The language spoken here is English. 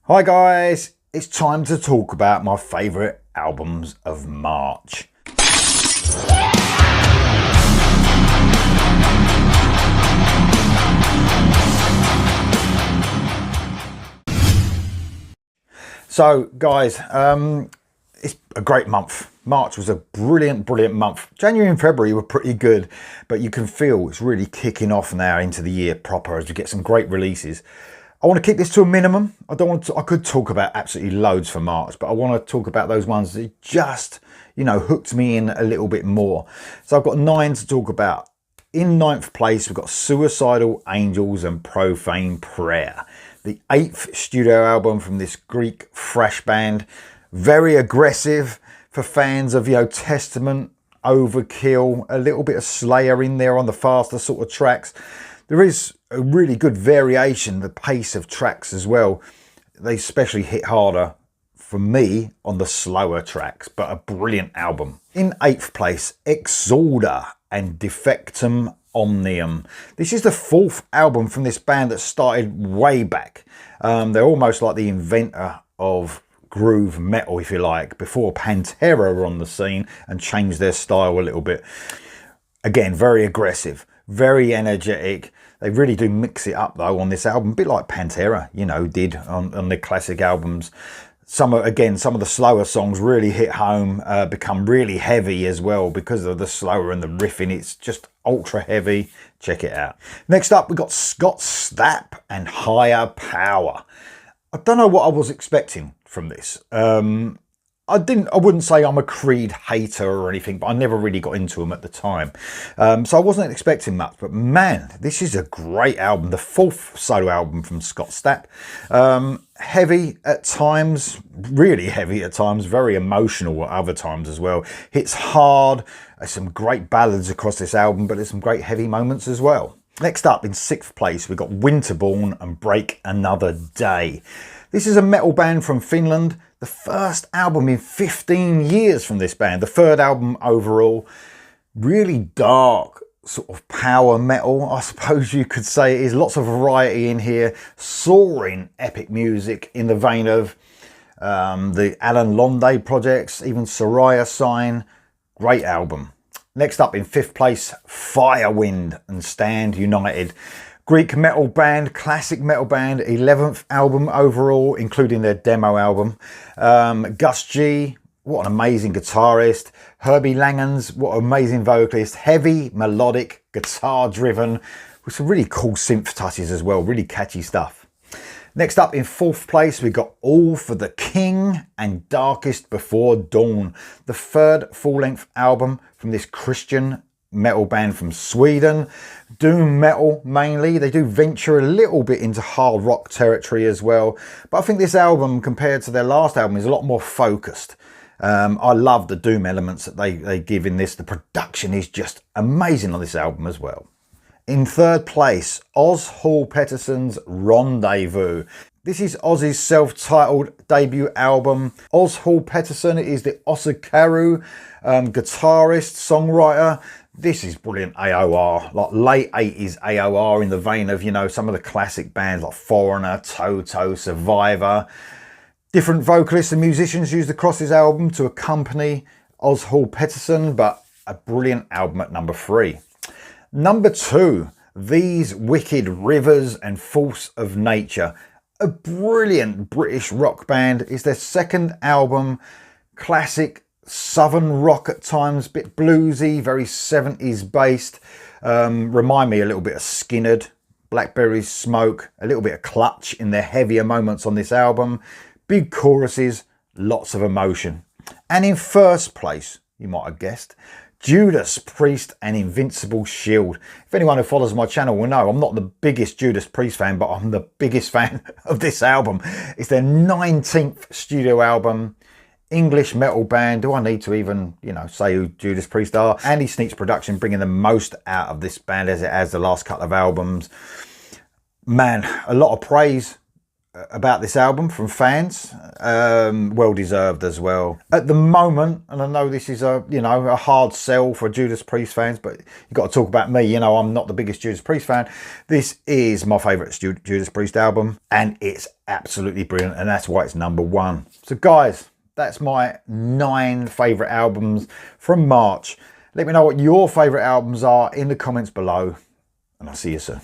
Hi guys, it's time to talk about my favourite albums of March. So guys, it's a great month. March was a brilliant month. January and February were pretty good, but you can feel it's really kicking off now into the year proper as we get some great releases. I want to keep this to a minimum. I could talk about absolutely loads for March, but I want to talk about those ones that just, hooked me in a little bit more. So I've got 9 to talk about. In 9th place, we've got Suicidal Angels and Profane Prayer, the 8th studio album from this Greek thrash band. Very aggressive for fans of, Testament, Overkill, a little bit of Slayer in there on the faster sort of tracks. There is a really good variation, the pace of tracks as well. They especially hit harder for me on the slower tracks, but a brilliant album. In 8th place, Exorder and Defectum Omnium. This is the 4th album from this band that started way back. They're almost like the inventor of groove metal, if you like, before Pantera were on the scene and changed their style a little bit. Again, very aggressive, very energetic. They really do mix it up though on this album, a bit like Pantera, did on the classic albums. Some of the slower songs really hit home, become really heavy as well because of the slower and the riffing. It's just ultra heavy. Check it out. Next up, we've got Stapp and Higher Power. I don't know what I was expecting from this. I wouldn't say I'm a Creed hater or anything, but I never really got into them at the time. So I wasn't expecting much, but man, this is a great album. The 4th solo album from Scott Stapp. Heavy at times, really heavy at times, very emotional at other times as well. Hits hard. There's some great ballads across this album, but there's some great heavy moments as well. Next up, in 6th place, we've got Winterborn and Break Another Day. This is a metal band from Finland. The first album in 15 years from this band. The 3rd album overall. Really dark sort of power metal, I suppose you could say it is. Lots of variety in here. Soaring epic music in the vein of the Alan Londe projects, even Soraya Sign. Great album. Next up in 5th place, Firewi and Stand United. Greek metal band, classic metal band, 11th album overall, including their demo album. Gus G, what an amazing guitarist. Herbie Langens, what an amazing vocalist. Heavy, melodic, guitar driven, with some really cool synth touches as well, really catchy stuff. Next up in 4th place, we got All for the King and Darkest Before Dawn, the 3rd full-length album from this Christian metal band from Sweden. Doom metal mainly. They do venture a little bit into hard rock territory as well, but I think this album compared to their last album is a lot more focused. I love the doom elements that they give in this. The production is just amazing on this album as well. In 3rd place, Hall Peterson's Rendezvous. This is Oz's self-titled debut album. Hall Peterson is the Osakaru guitarist, songwriter. This is brilliant AOR, like late 80s AOR in the vein of, some of the classic bands like Foreigner, Toto, Survivor. Different vocalists and musicians used across this album to accompany Hall Peterson, but a brilliant album at number 3. Number 2, These Wicked Rivers and Force of Nature. A brilliant British rock band. It's their 2nd album, classic southern rock at times, bit bluesy, very 70s based. Remind me a little bit of Skinner, Blackberry Smoke, a little bit of Clutch in their heavier moments on this album. Big choruses, lots of emotion. And in 1st place, you might have guessed, Judas Priest and Invincible Shield. If anyone who follows my channel will know, I'm not the biggest Judas Priest fan, but I'm the biggest fan of this album. It's their 19th studio album. English metal band. Do I need to even, say who Judas Priest are? Andy Sneap's production bringing the most out of this band as it has the last couple of albums. Man, a lot of praise about this album from fans. well deserved as well. At the moment, and I know this is a a hard sell for Judas Priest fans, but you've got to talk about me. I'm not the biggest Judas Priest fan. This is my favourite Judas Priest album, and it's absolutely brilliant, and that's why it's number 1. So guys, that's my 9 favourite albums from March. Let me know what your favourite albums are in the comments below, and I'll see you soon.